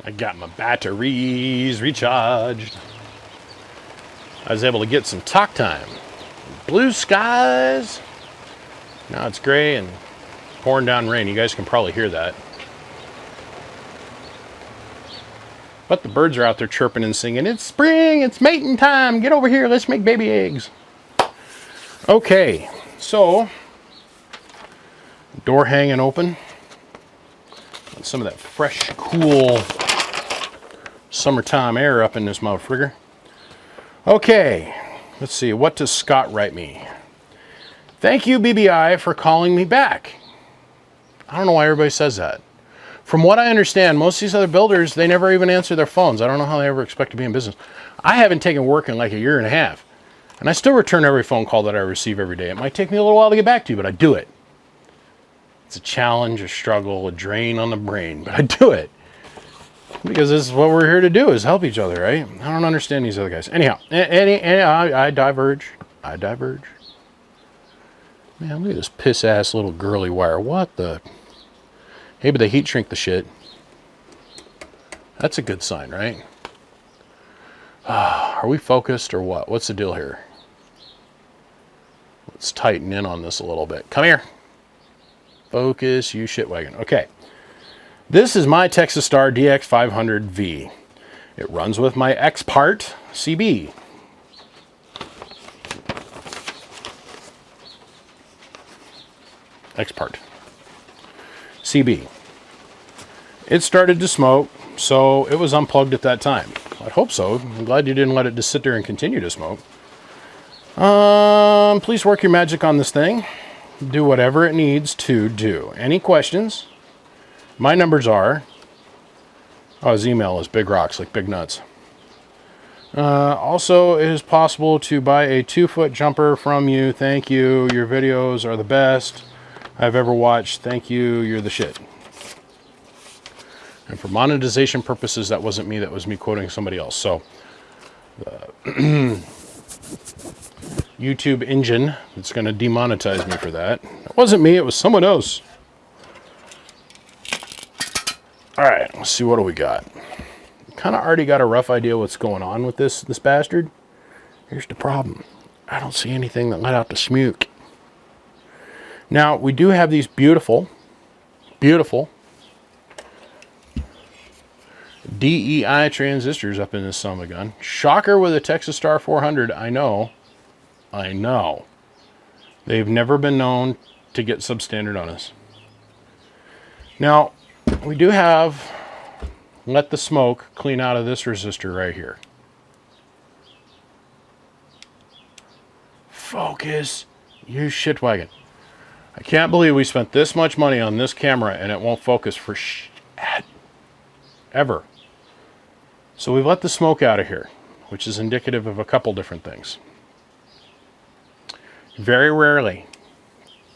I got my batteries recharged. I was able to get some talk time. Blue skies. Now it's gray and pouring down rain. You guys can probably hear that. But the birds are out there chirping and singing, "It's spring, it's mating time. Get over here, let's make baby eggs." Okay, so door hanging open. Some of that fresh, cool summertime air up in this motherfrigger. Okay, let's see. What does Scott write me? "Thank you, BBI, for calling me back." I don't know why everybody says that. From what I understand, most of these other builders, they never even answer their phones. I don't know how they ever expect to be in business. I haven't taken work in like a year and a half, and I still return every phone call that I receive every day. It might take me a little while to get back to you, but I do it. It's a challenge, a struggle, a drain on the brain, but I do it. Because this is what we're here to do, is help each other, right? I don't understand these other guys. Anyhow, I diverge. I diverge. Man, look at this piss-ass little girly wire. What the... Hey, but they heat shrink the shit. That's a good sign, right? Are we focused or what? What's the deal here? Let's tighten in on this a little bit. Come here. Focus, you shitwagon. Okay. This is my Texas Star dx500V. It runs with my X-Part CB. X-Part CB. It started to smoke, so it was unplugged at that time. I hope so. I'm glad you didn't let it just sit there and continue to smoke. Please work your magic on this thing. Do whatever it needs to do. Any questions? My numbers are... Oh, his email is big rocks, like big nuts. Also, it is possible to buy a 2-foot jumper from you. Thank you. Your videos are the best I've ever watched. Thank you. You're the shit. And for monetization purposes, that wasn't me. That was me quoting somebody else. So, YouTube engine that's going to demonetize me for that. It wasn't me. It was someone else. All right. Let's see. What do we got? Kind of already got a rough idea what's going on with this bastard. Here's the problem. I don't see anything that let out the smoke. Now, we do have these beautiful DEI transistors up in this son of a gun. Shocker with a Texas Star 400, I know. They've never been known to get substandard on us. Now, we do have let the smoke clean out of this resistor right here. Focus, you shitwagon. I can't believe we spent this much money on this camera and it won't focus for ever. So we've let the smoke out of here, which is indicative of a couple different things. Very rarely,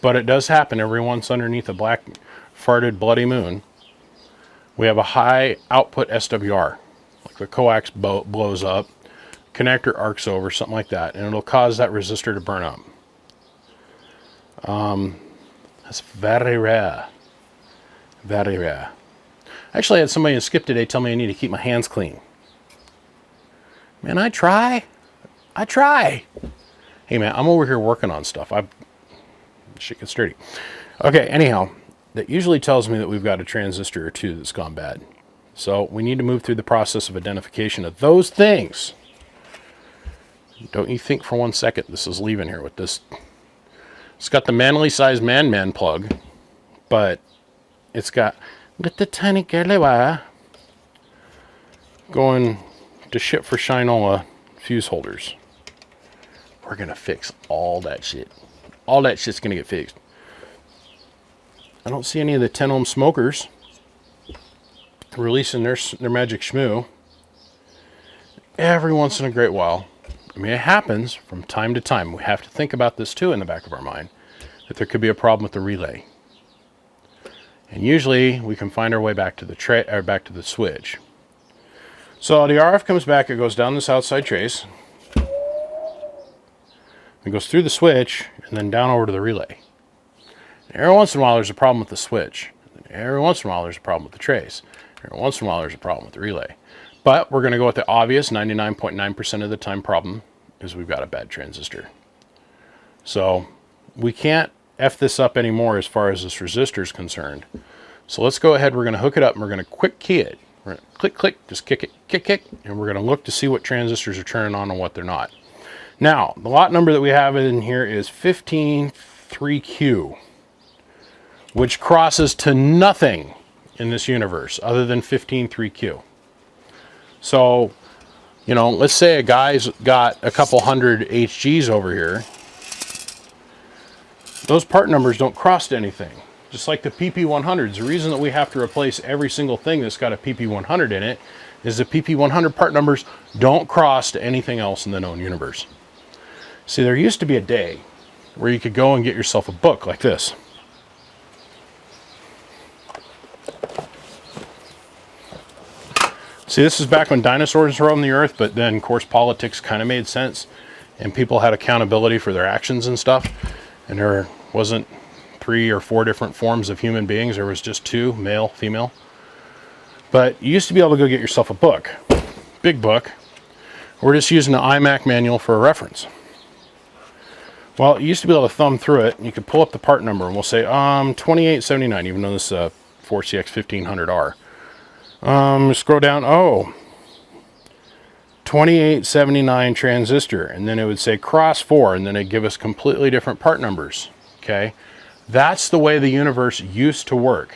but it does happen every once underneath a black farted bloody moon. We have a high output SWR, like the Coax blows up, connector arcs over, something like that, and it'll cause that resistor to burn up. That's very rare. Very rare. Actually, I had somebody in Skip today tell me I need to keep my hands clean. Man, I try. Hey, man, I'm over here working on stuff. Shit gets dirty. Okay, anyhow, that usually tells me that we've got a transistor or two that's gone bad. So we need to move through the process of identification of those things. Don't you think for 1 second this is leaving here with this. It's got the manly sized man plug, but it's got little tiny girly wire going to shit for Shinola fuse holders. We're going to fix all that shit. All that shit's going to get fixed. I don't see any of the 10 ohm smokers releasing their magic shmoo. Every once in a great while. I mean, it happens from time to time. We have to think about this too in the back of our mind, that there could be a problem with the relay. And usually we can find our way back to the switch. So the RF comes back, it goes down this outside trace. It goes through the switch and then down over to the relay. And every once in a while there's a problem with the switch. And every once in a while there's a problem with the trace. Once in a while there's a problem with the relay. But we're going to go with the obvious 99.9% of the time problem is we've got a bad transistor. So we can't F this up anymore as far as this resistor is concerned. So let's go ahead, we're going to hook it up and we're going to quick key it. We're going to click, click, just kick it, kick, kick, and we're going to look to see what transistors are turning on and what they're not. Now, the lot number that we have in here is 153Q, which crosses to nothing in this universe other than 153Q. So, you know, let's say a guy's got a couple hundred HGs over here. Those part numbers don't cross to anything. Just like the PP100s, the reason that we have to replace every single thing that's got a PP100 in it is the PP100 part numbers don't cross to anything else in the known universe. See, there used to be a day where you could go and get yourself a book like this. See, this is back when dinosaurs roamed the earth, but then, of course, politics kind of made sense, and people had accountability for their actions and stuff, and there wasn't 3 or 4 different forms of human beings. There was just 2, male, female. But you used to be able to go get yourself a book, big book. We're just using the iMac manual for a reference. Well, you used to be able to thumb through it, and you could pull up the part number, and we'll say 2879, even though this is a 4CX1500R. Scroll down, 2879 transistor, and then it would say cross 4, and then it'd give us completely different part numbers, okay? That's the way the universe used to work.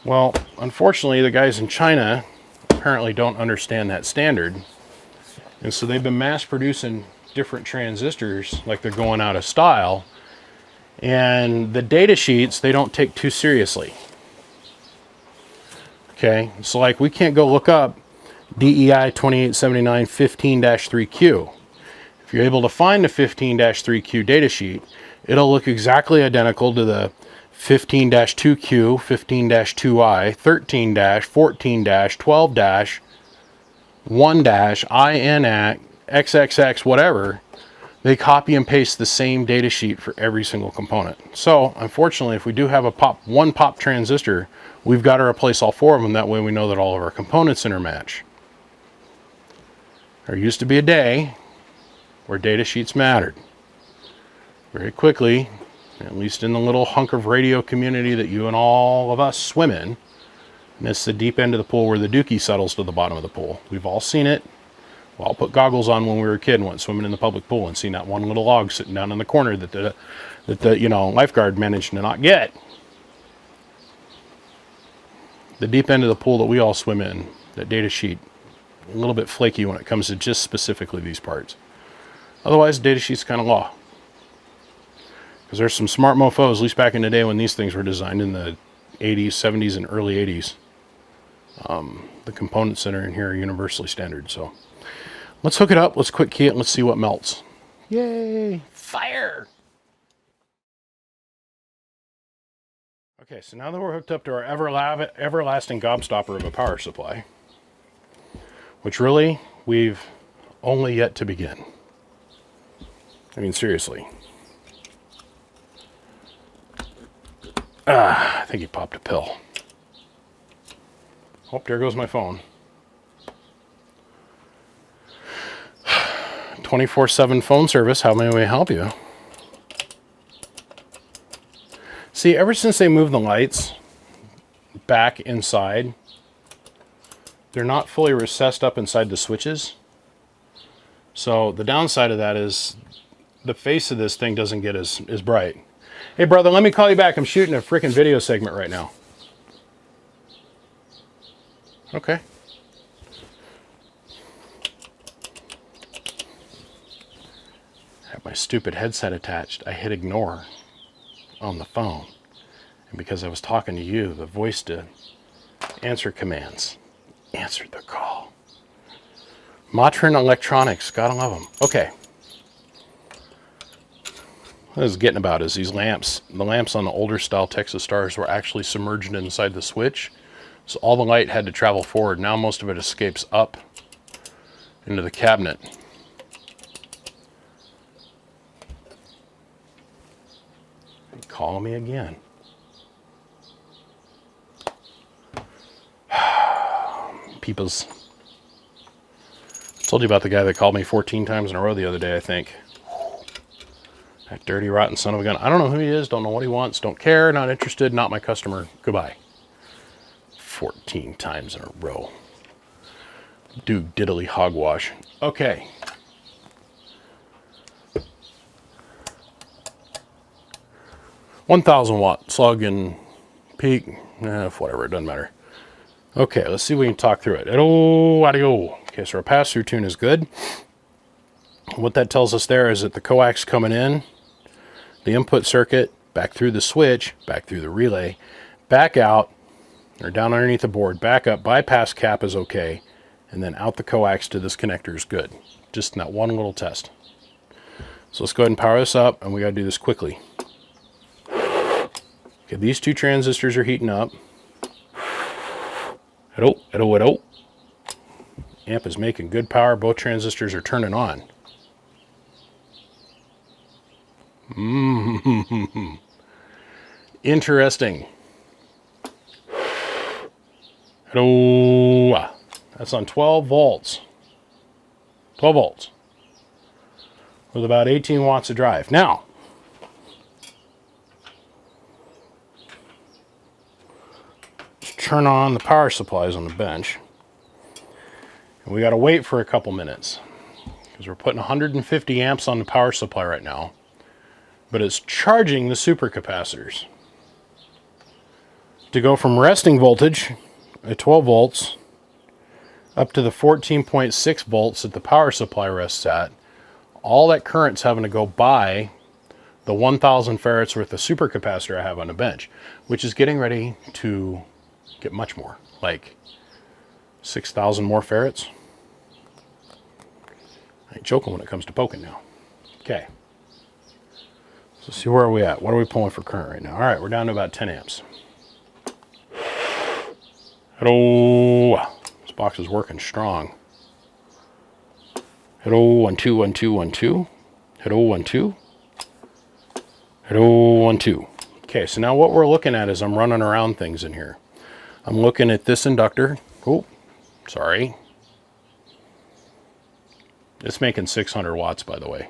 Well, unfortunately, the guys in China apparently don't understand that standard, and so they've been mass producing different transistors like they're going out of style, and the data sheets they don't take too seriously. Okay, so like we can't go look up DEI 2879 15-3Q. If you're able to find the 15-3Q data sheet, it'll look exactly identical to the 15-2Q, 15-2I, 13-14-12-1-IN XXX, whatever. They copy and paste the same data sheet for every single component. So, unfortunately, if we do have one pop transistor, we've got to replace all 4 of them. That way we know that all of our components intermatch. There used to be a day where data sheets mattered. Very quickly, at least in the little hunk of radio community that you and all of us swim in, and it's the deep end of the pool where the dookie settles to the bottom of the pool. We've all seen it. We all put goggles on when we were a kid and went swimming in the public pool and seen that one little log sitting down in the corner that the lifeguard managed to not get. The deep end of the pool that we all swim in, that data sheet, a little bit flaky when it comes to just specifically these parts. Otherwise, data sheet's kind of law. Because there's some smart mofos, at least back in the day when these things were designed in the 80s, 70s, and early 80s. The components that are in here are universally standard. So let's hook it up, let's quick key it, and let's see what melts. Yay! Fire! Okay, so now that we're hooked up to our everlasting gobstopper of a power supply, which really, we've only yet to begin. I mean, seriously. I think he popped a pill. Oh, there goes my phone. 24/7 phone service, how may we help you? See, ever since they moved the lights back inside, they're not fully recessed up inside the switches. So the downside of that is the face of this thing doesn't get as bright. Hey brother, let me call you back. I'm shooting a freaking video segment right now. Okay. I have my stupid headset attached. I hit ignore on the phone. And because I was talking to you, the voice to answer commands answered the call. Motrin Electronics, gotta love them. Okay. What I was getting about is these lamps. The lamps on the older style Texas Stars were actually submerged inside the switch. So all the light had to travel forward. Now most of it escapes up into the cabinet. Call me again. peoples. I told you about the guy that called me 14 times in a row the other day, I think. That dirty, rotten son of a gun. I don't know who he is, don't know what he wants, don't care, not interested, not my customer. Goodbye. 14 times in a row. Do diddly hogwash. Okay. $1,000 slug and peak. Whatever, it doesn't matter. Okay, let's see if we can talk through it. Audio. Okay, so our pass-through tune is good. What that tells us there is that the coax coming in, the input circuit, back through the switch, back through the relay, back out, or down underneath the board, back up, bypass cap is okay, and then out the coax to this connector is good. Just in that one little test. So let's go ahead and power this up, and we gotta do this quickly. Okay, these two transistors are heating up. Hello, hello, hello. Amp is making good power. Both transistors are turning on. Interesting. Hello. That's on 12 volts. 12 volts. With about 18 watts of drive. Now, let's turn on the power supplies on the bench. And we got to wait for a couple minutes because we're putting 150 amps on the power supply right now, but it's charging the supercapacitors to go from resting voltage at 12 volts up to the 14.6 volts that the power supply rests at. All that current's having to go by the 1,000 farads worth of supercapacitor I have on the bench, which is getting ready to get much more, like 6,000 more farads. I ain't joking when it comes to poking now. Okay. So let's see, where are we at? What are we pulling for current right now? All right, we're down to about 10 amps. Hello. This box is working strong. Hello, 1, 2, 1, 2, 1, 2. Hello, 1, 2. Hello, 1, 2. Okay, so now what we're looking at is I'm running around things in here. I'm looking at this inductor. Oh, sorry. It's making 600 watts, by the way.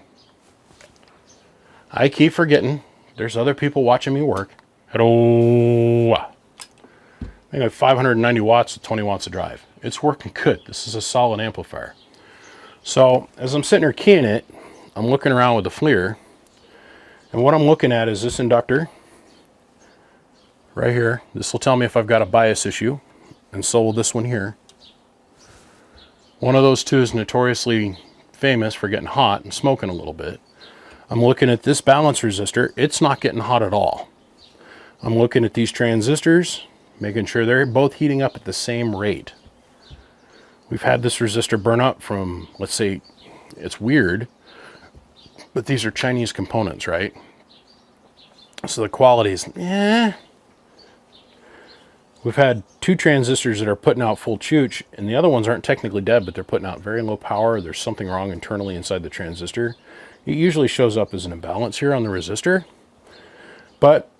I keep forgetting there's other people watching me work. Hello. I think like 590 watts with 20 watts of drive. It's working good. This is a solid amplifier. So as I'm sitting here keying it, I'm looking around with the FLIR, and what I'm looking at is this inductor right here. This will tell me if I've got a bias issue, and so will this one here. One of those two is notoriously famous for getting hot and smoking a little bit. I'm looking at this balance resistor. It's not getting hot at all. I'm looking at these transistors, making sure they're both heating up at the same rate. We've had this resistor burn up from, let's say, it's weird, but these are Chinese components, right? So the quality is, We've had two transistors that are putting out full chooch, and the other ones aren't technically dead, but they're putting out very low power. There's something wrong internally inside the transistor. It usually shows up as an imbalance here on the resistor, but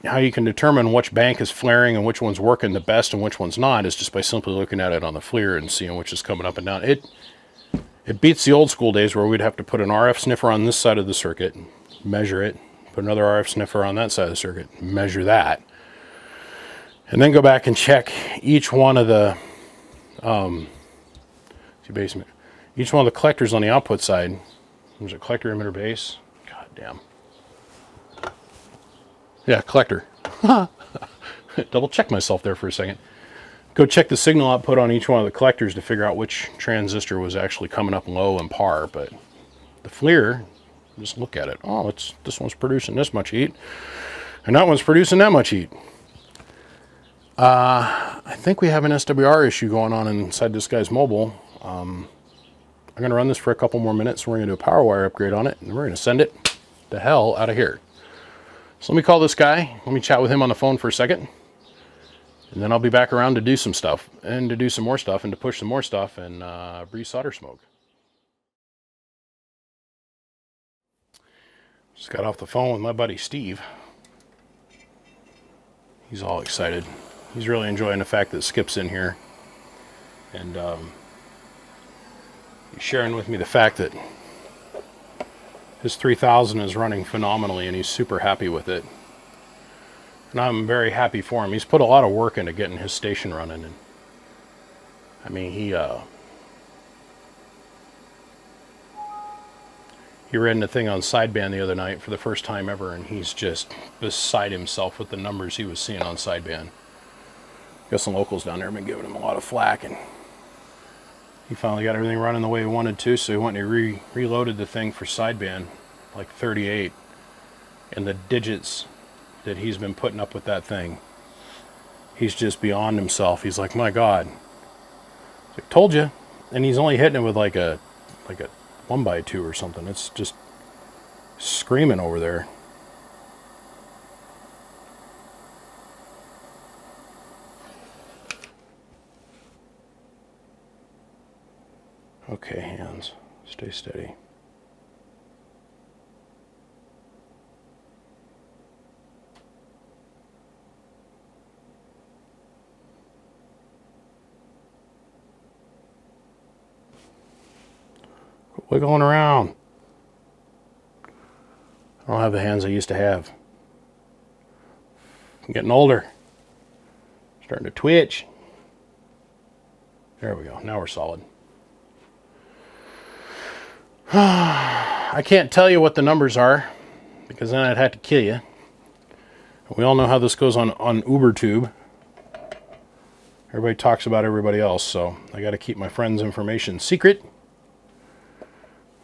how you can determine which bank is flaring and which one's working the best and which one's not is just by simply looking at it on the FLIR and seeing which is coming up and down. It beats the old school days where we'd have to put an RF sniffer on this side of the circuit, measure it, put another RF sniffer on that side of the circuit, measure that, and then go back and check each one of the each one of the collectors on the output side. There's a collector, emitter, base. God damn. Yeah, collector. Double check myself there for a second. Go check the signal output on each one of the collectors to figure out which transistor was actually coming up low and par. But the FLIR, just look at it. Oh, this one's producing this much heat, and that one's producing that much heat. I think we have an SWR issue going on inside this guy's mobile. I'm going to run this for a couple more minutes. We're going to do a power wire upgrade on it, and we're going to send it the hell out of here. So let me call this guy. Let me chat with him on the phone for a second. And then I'll be back around to do some stuff, and to do some more stuff, and to push some more stuff, and breathe solder smoke. Just got off the phone with my buddy Steve. He's all excited. He's really enjoying the fact that Skip's in here. And he's sharing with me the fact that his 3000 is running phenomenally and he's super happy with it. And I'm very happy for him. He's put a lot of work into getting his station running. And I mean, he ran the thing on sideband the other night for the first time ever, and he's just beside himself with the numbers he was seeing on sideband. Got some locals down there have been giving him a lot of flack, and he finally got everything running the way he wanted to, so he went and he reloaded the thing for sideband, like 38, and the digits that he's been putting up with that thing, he's just beyond himself. He's like, my God. I told you. And he's only hitting it with like a 1x2 or something. It's just screaming over there. Okay, hands, stay steady. Quit wiggling around. I don't have the hands I used to have. I'm getting older. Starting to twitch. There we go. Now we're solid. I can't tell you what the numbers are because then I'd have to kill you. We all know how this goes on UberTube. Everybody talks about everybody else, so I got to keep my friend's information secret.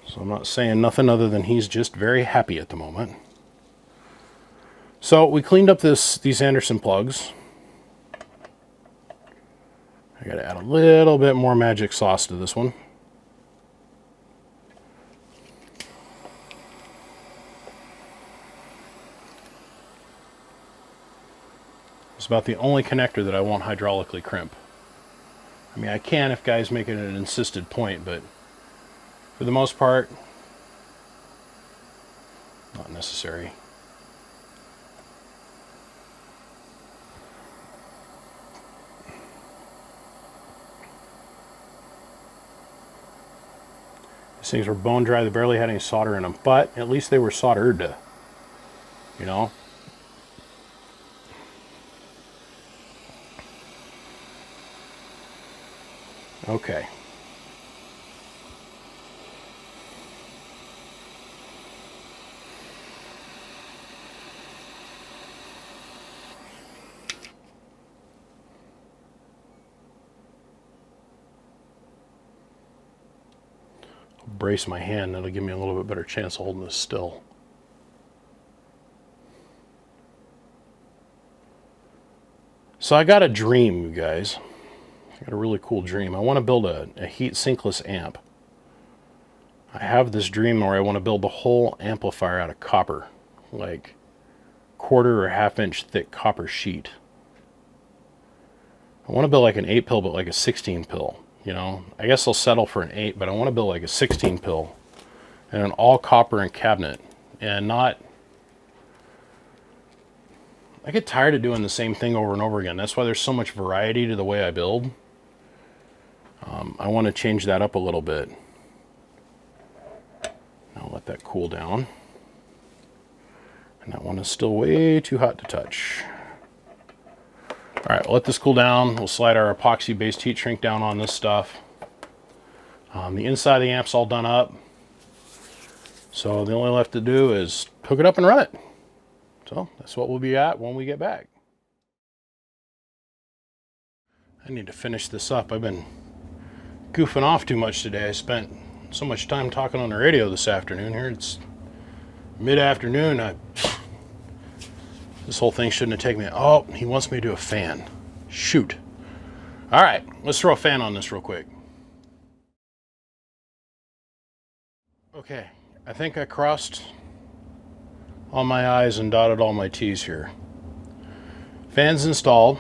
So I'm not saying nothing other than he's just very happy at the moment. So we cleaned up these Anderson plugs. I got to add a little bit more magic sauce to this one. It's about the only connector that I won't hydraulically crimp. I mean, I can if guys make it an insisted point, but for the most part, not necessary. These things were bone dry, they barely had any solder in them, but at least they were soldered, you know? Okay. I'll brace my hand, that'll give me a little bit better chance of holding this still. So I got a dream, you guys. I got a really cool dream. I want to build a heat sinkless amp. I have this dream where I want to build the whole amplifier out of copper, like 1/4 or 1/2 inch thick copper sheet. I want to build like an 8 pill, but like a 16 pill, you know. I guess I'll settle for an 8, but I want to build like a 16 pill and an all copper and cabinet, and not. I get tired of doing the same thing over and over again. That's why there's so much variety to the way I build. I want to change that up a little bit. I'll let that cool down. And that one is still way too hot to touch. All right, we'll let this cool down. We'll slide our epoxy-based heat shrink down on this stuff. The inside of the amp's all done up. So the only left to do is hook it up and run it. So that's what we'll be at when we get back. I need to finish this up. I've been goofing off too much today. I spent so much time talking on the radio this afternoon. Here it's mid-afternoon. This whole thing shouldn't have taken me. Oh, he wants me to do a fan. Shoot. All right, let's throw a fan on this real quick. Okay, I think I crossed all my I's and dotted all my T's here. Fan's installed.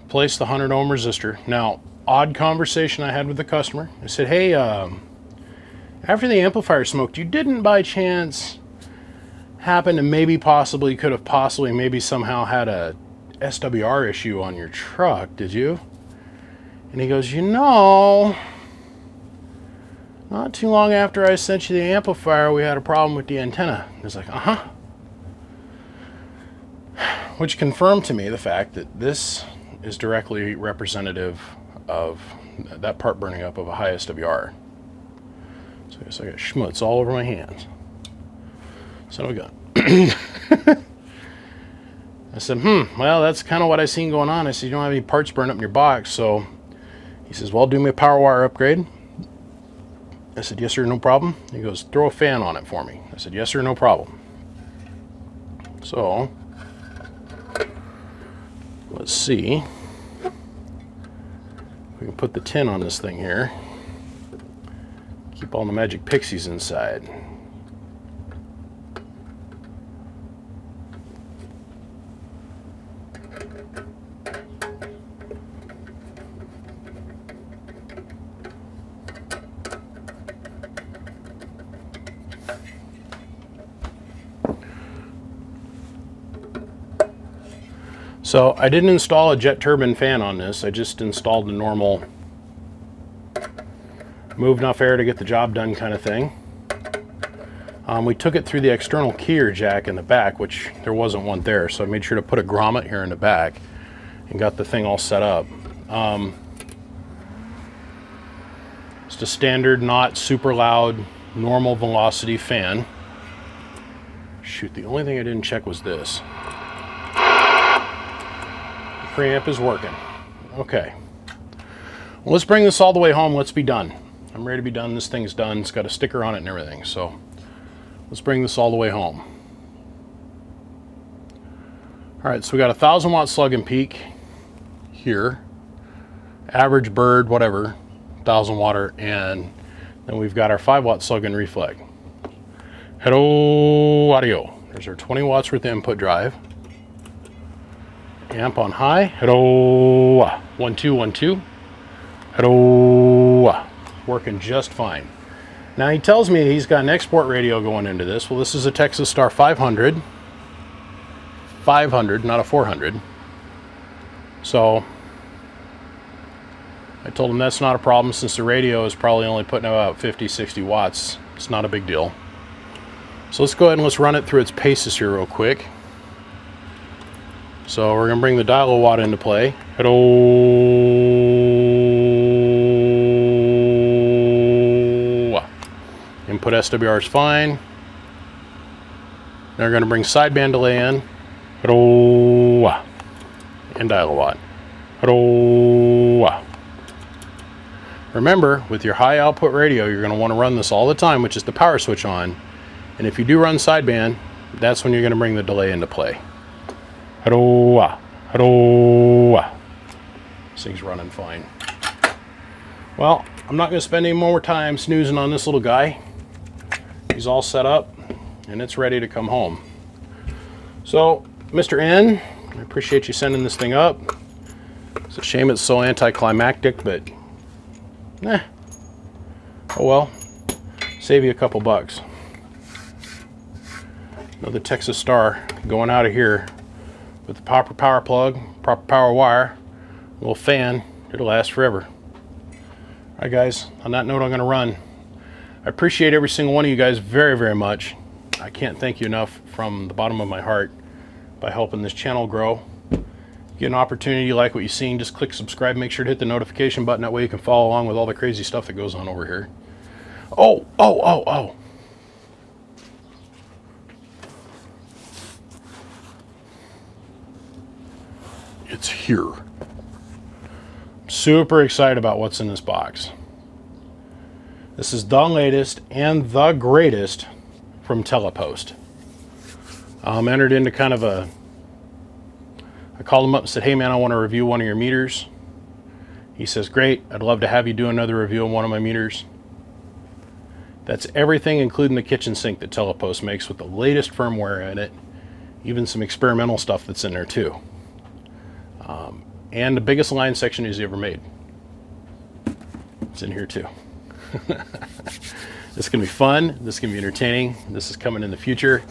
Placed the 100 ohm resistor. Now, odd conversation I had with the customer. I said, hey, after the amplifier smoked, you didn't by chance happen to maybe could have possibly somehow had a SWR issue on your truck, did you? And he goes, you know, not too long after I sent you the amplifier, we had a problem with the antenna. I was like, uh-huh. Which confirmed to me the fact that this is directly representative of that part burning up of a high SWR. So I guess I got schmutz all over my hands. Son of a gun. I said, well, that's kind of what I seen going on. I said, you don't have any parts burned up in your box. So he says, well, do me a power wire upgrade. I said, yes, sir, no problem. He goes, throw a fan on it for me. I said, yes, sir, no problem. So let's see. We can put the tin on this thing here. Keep all the magic pixies inside. So I didn't install a jet turbine fan on this. I just installed the normal move enough air to get the job done kind of thing. We took it through the external keyer jack in the back, which there wasn't one there. So I made sure to put a grommet here in the back and got the thing all set up. It's a standard, not super loud, normal velocity fan. Shoot, the only thing I didn't check was this. Preamp is working. Okay. Well, let's bring this all the way home. Let's be done. I'm ready to be done. This thing's done. It's got a sticker on it and everything. So let's bring this all the way home. All right, so we got a 1,000 watt slug and peak here. Average bird, whatever, 1,000 watt, and then we've got our 5 watt slug and refleg. Hello, audio. There's our 20 watts worth of input drive. Amp on high. Hello. 1 2 1 2. Hello. Working just fine. Now he tells me he's got an export radio going into this. Well, this is a Texas Star 500. 500, not a 400. So I told him that's not a problem since the radio is probably only putting about 50, 60 watts. It's not a big deal. So let's go ahead and let's run it through its paces here real quick. So we're going to bring the dial watt into play. Hello. Input SWR is fine. Now we're going to bring sideband delay in. Hello. And dial watt. Hello. Remember, with your high output radio, you're going to want to run this all the time, which is the power switch on. And if you do run sideband, that's when you're going to bring the delay into play. Hello, hello. This thing's running fine. Well, I'm not going to spend any more time snoozing on this little guy. He's all set up and it's ready to come home. So, Mr. N, I appreciate you sending this thing up. It's a shame it's so anticlimactic, but oh well. Save you a couple bucks. Another Texas Star going out of here. With the proper power plug, proper power wire, a little fan, it'll last forever. All right, guys, on that note, I'm going to run. I appreciate every single one of you guys very, very much. I can't thank you enough from the bottom of my heart by helping this channel grow. Get an opportunity, you like what you've seen, just click subscribe, make sure to hit the notification button. That way you can follow along with all the crazy stuff that goes on over here. Oh. It's here. I'm super excited about what's in this box. This is the latest and the greatest from Telepost. I'm entered into kind of a... I called him up and said, hey man, I want to review one of your meters. He says, great, I'd love to have you do another review on one of my meters. That's everything, including the kitchen sink that Telepost makes with the latest firmware in it. Even some experimental stuff that's in there too. And the biggest line section he's ever made. It's in here too. This is going to be fun. This is going to be entertaining. This is coming in the future,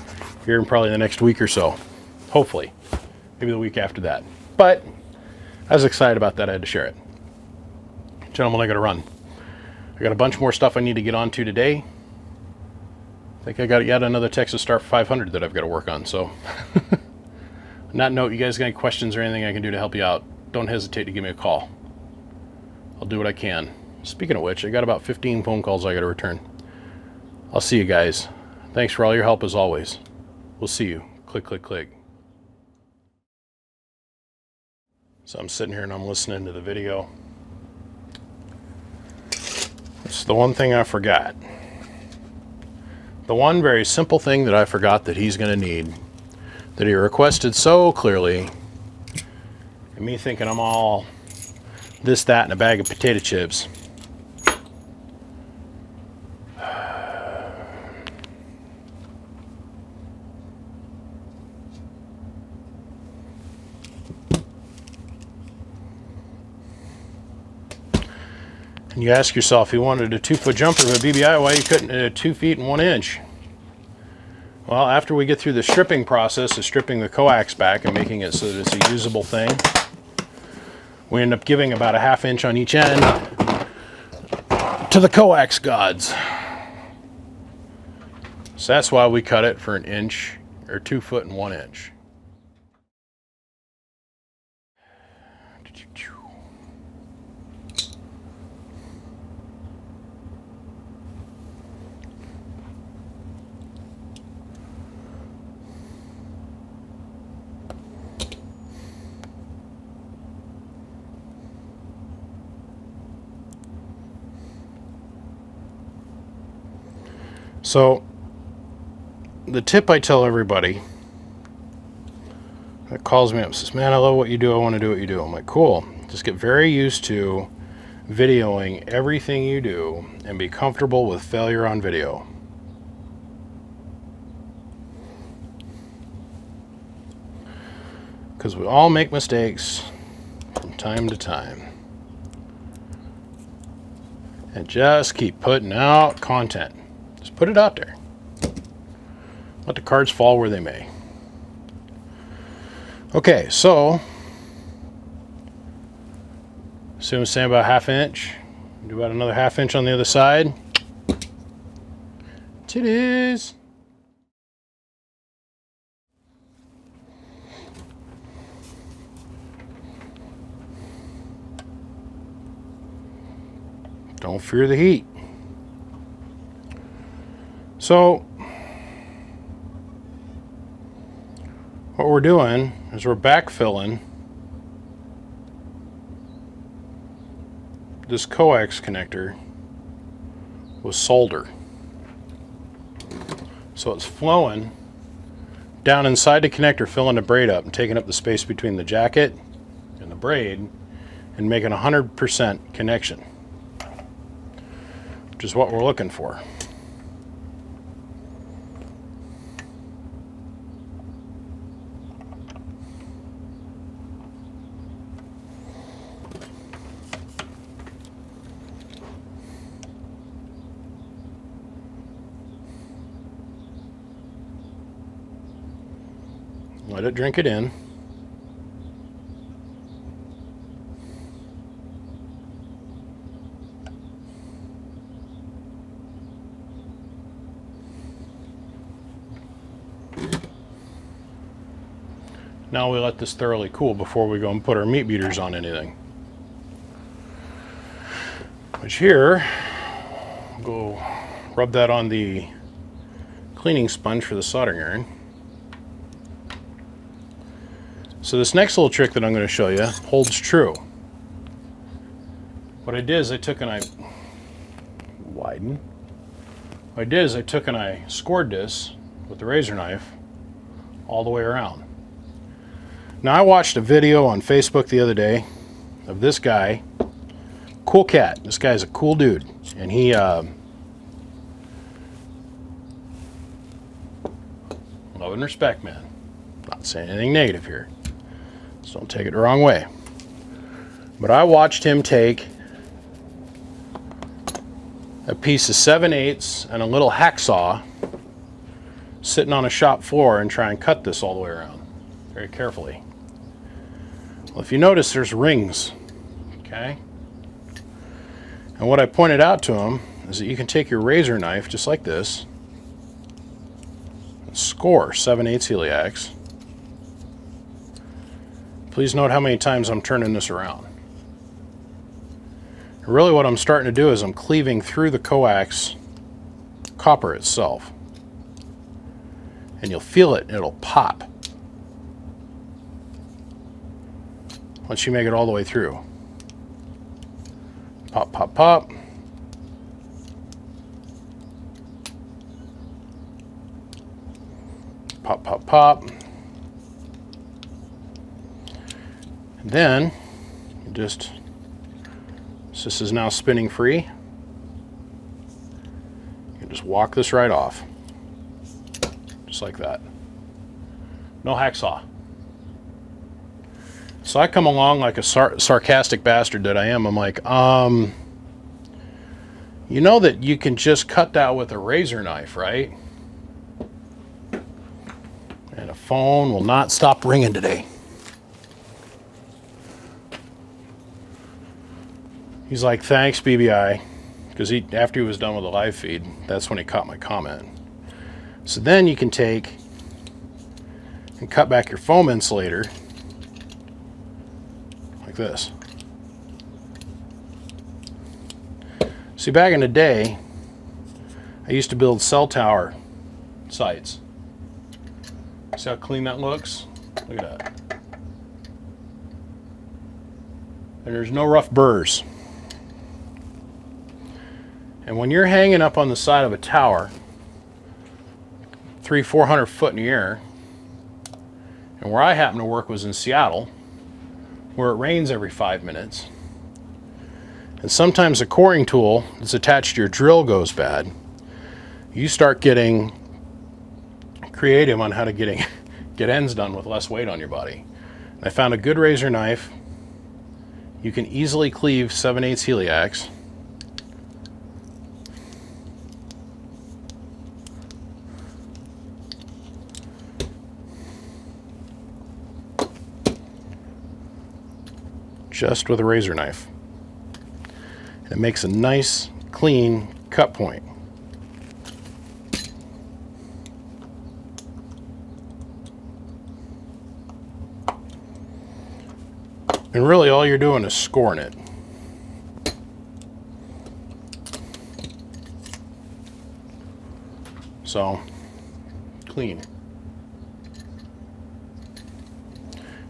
here in probably the next week or so. Hopefully. Maybe the week after that. But I was excited about that. I had to share it. Gentlemen, I gotta run. I got a bunch more stuff I need to get onto today. I think I got yet another Texas Star 500 that I've got to work on, so. On that note, you guys got any questions or anything I can do to help you out, don't hesitate to give me a call. I'll do what I can. Speaking of which, I got about 15 phone calls I got to return. I'll see you guys. Thanks for all your help as always. We'll see you. Click, click, click. So I'm sitting here and I'm listening to the video. It's the one thing I forgot. The one very simple thing that I forgot that he's going to need, that he requested so clearly, and me thinking I'm all this, that, and a bag of potato chips. And you ask yourself, you wanted a 2-foot jumper with a BBI, why you couldn't 2 feet and 1 inch? Well, after we get through the stripping process of stripping the coax back and making it so that it's a usable thing, we end up giving about a 1/2 inch on each end to the coax gods. So that's why we cut it for 1 inch, or 2 foot and 1 inch. So, the tip I tell everybody that calls me up and says, man, I love what you do, I want to do what you do. I'm like, cool. Just get very used to videoing everything you do and be comfortable with failure on video. Because we all make mistakes from time to time. And just keep putting out content. Just put it out there. Let the cards fall where they may. Okay, so assume it's saying about 1/2 inch. Do about another 1/2 inch on the other side. Titties. Don't fear the heat. So what we're doing is we're backfilling this coax connector with solder. So it's flowing down inside the connector, filling the braid up and taking up the space between the jacket and the braid and making 100% connection, which is what we're looking for. Let it drink it in. Now we let this thoroughly cool before we go and put our meat beaters on anything. Which here, go rub that on the cleaning sponge for the soldering iron. So this next little trick that I'm going to show you holds true. What I did is I took and I scored this with the razor knife all the way around. Now I watched a video on Facebook the other day of this guy, cool cat. This guy's a cool dude, and he love and respect, man. Not saying anything negative here. So don't take it the wrong way. But I watched him take a piece of 7/8 and a little hacksaw sitting on a shop floor and try and cut this all the way around very carefully. Well, if you notice, there's rings, okay? And what I pointed out to him is that you can take your razor knife just like this and score 7/8 Heliax. Please note how many times I'm turning this around. And really what I'm starting to do is I'm cleaving through the coax copper itself. And you'll feel it, it'll pop once you make it all the way through. Pop, pop, pop. Pop, pop, pop. And then, this is now spinning free. You can just walk this right off. Just like that. No hacksaw. So I come along like a sarcastic bastard that I am. I'm like, you know that you can just cut that with a razor knife, right? And a phone will not stop ringing today. He's like, thanks, BBI. Because after he was done with the live feed, that's when he caught my comment. So then you can take and cut back your foam insulator like this. See, back in the day, I used to build cell tower sites. See how clean that looks? Look at that. And there's no rough burrs. And when you're hanging up on the side of a tower, 300-400 foot in the air, and where I happen to work was in Seattle, where it rains every 5 minutes, and sometimes the coring tool that's attached to your drill goes bad, you start getting creative on how to get ends done with less weight on your body. And I found a good razor knife. You can easily cleave 7/8 Heliax. Just with a razor knife. And it makes a nice, clean cut point. And really all you're doing is scoring it. So, clean.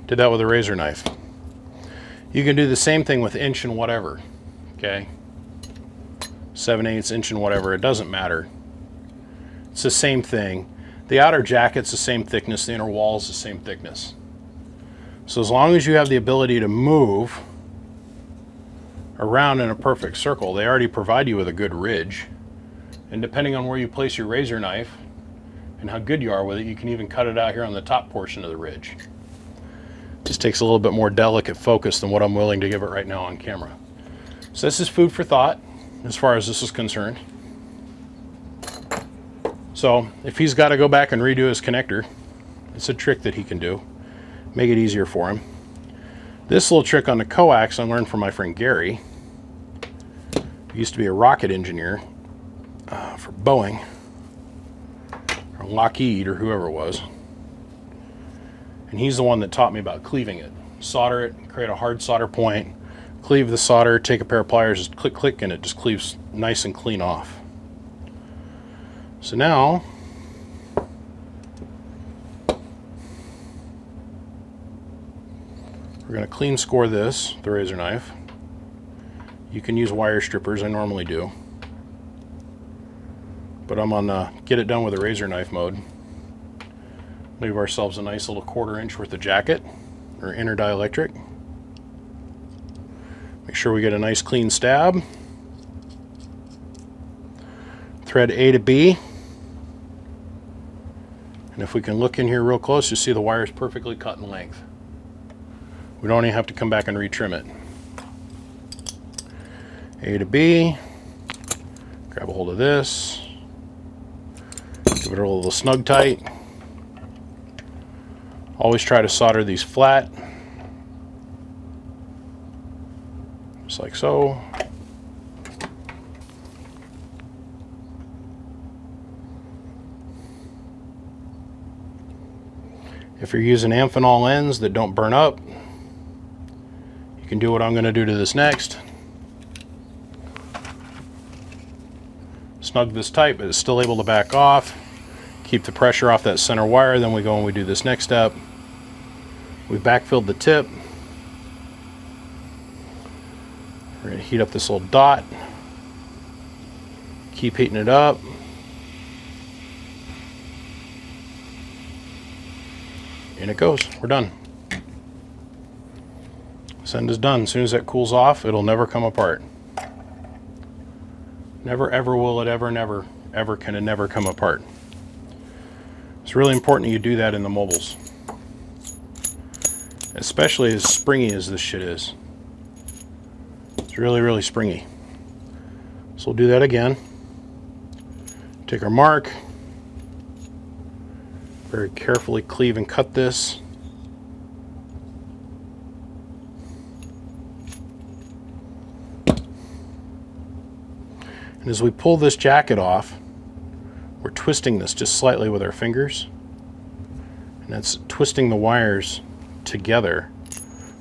Did that with a razor knife. You can do the same thing with inch and whatever, okay? 7/8 inch and whatever, it doesn't matter. It's the same thing. The outer jacket's the same thickness, the inner wall's the same thickness. So as long as you have the ability to move around in a perfect circle, they already provide you with a good ridge. And depending on where you place your razor knife and how good you are with it, you can even cut it out here on the top portion of the ridge. Just takes a little bit more delicate focus than what I'm willing to give it right now on camera. So this is food for thought as far as this is concerned. So if he's got to go back and redo his connector, it's a trick that he can do. Make it easier for him. This little trick on the coax I learned from my friend Gary. He used to be a rocket engineer for Boeing or Lockheed or whoever it was. And he's the one that taught me about cleaving it. Solder it, create a hard solder point, cleave the solder, take a pair of pliers, just click, click, and it just cleaves nice and clean off. So now, we're going to clean score this, the razor knife. You can use wire strippers, I normally do. But I'm on get it done with a razor knife mode. Leave ourselves a nice little 1/4 inch worth of jacket or inner dielectric. Make sure we get a nice clean stab. Thread A to B. And if we can look in here real close, you see the wire is perfectly cut in length. We don't even have to come back and retrim it. A to B. Grab a hold of this. Give it a little snug tight. Always try to solder these flat, just like so. If you're using amphenol ends that don't burn up, you can do what I'm going to do to this next. Snug this tight, but it's still able to back off. Keep the pressure off that center wire. Then we go and we do this next step. We backfilled the tip. We're going to heat up this little dot. Keep heating it up. And it goes. We're done. This end is done. As soon as that cools off, it'll never come apart. Never ever will it ever can it never come apart. It's really important that you do that in the mobiles. Especially as springy as this shit is. It's really, really springy. So we'll do that again. Take our mark. Very carefully cleave and cut this. And as we pull this jacket off, we're twisting this just slightly with our fingers. And that's twisting the wires together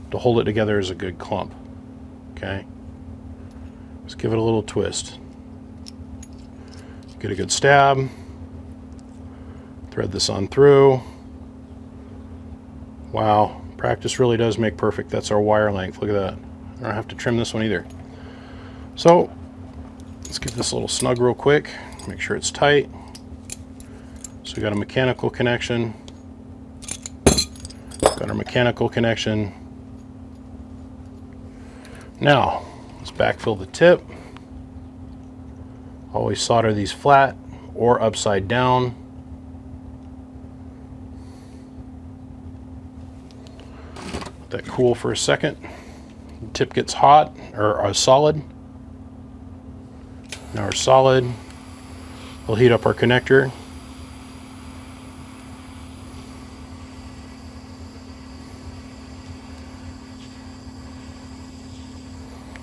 to hold it together as a good clump. Okay? Let's give it a little twist. Get a good stab. Thread this on through. Wow, practice really does make perfect. That's our wire length. Look at that. I don't have to trim this one either. So let's get this a little snug real quick. Make sure it's tight. So we got a mechanical connection. Got our mechanical connection. Now let's backfill the tip. Always solder these flat or upside down. Let that cool for a second. The tip gets hot or solid. Now we're solid. We'll heat up our connector.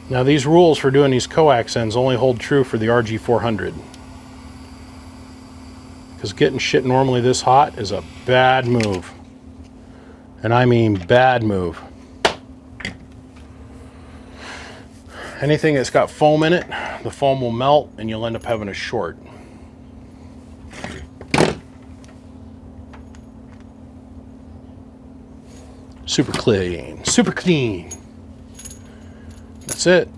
Now these rules for doing these coax ends only hold true for the RG400. Because getting shit normally this hot is a bad move. And I mean bad move. Anything that's got foam in it, the foam will melt and you'll end up having a short. Super clean, super clean. That's it.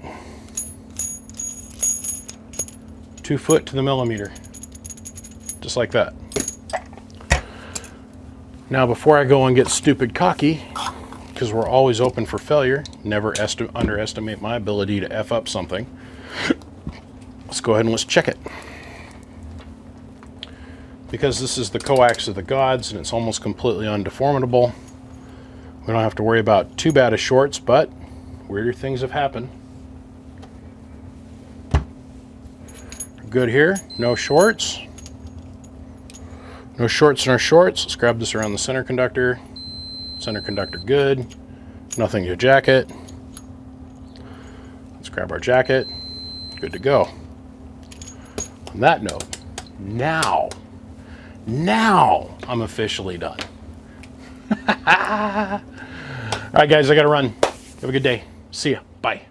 2 foot to the millimeter. Just like that. Now before I go and get stupid cocky, because we're always open for failure, never underestimate my ability to F up something. Let's go ahead and let's check it. Because this is the coax of the gods and it's almost completely undeformable, we don't have to worry about too bad of shorts, but weirder things have happened. Good here, no shorts. No shorts in our shorts. Let's grab this around the center conductor. Center conductor good. Nothing to jacket. Let's grab our jacket. Good to go. On that note, now I'm officially done. All right, guys, I gotta run. Have a good day. See ya. Bye.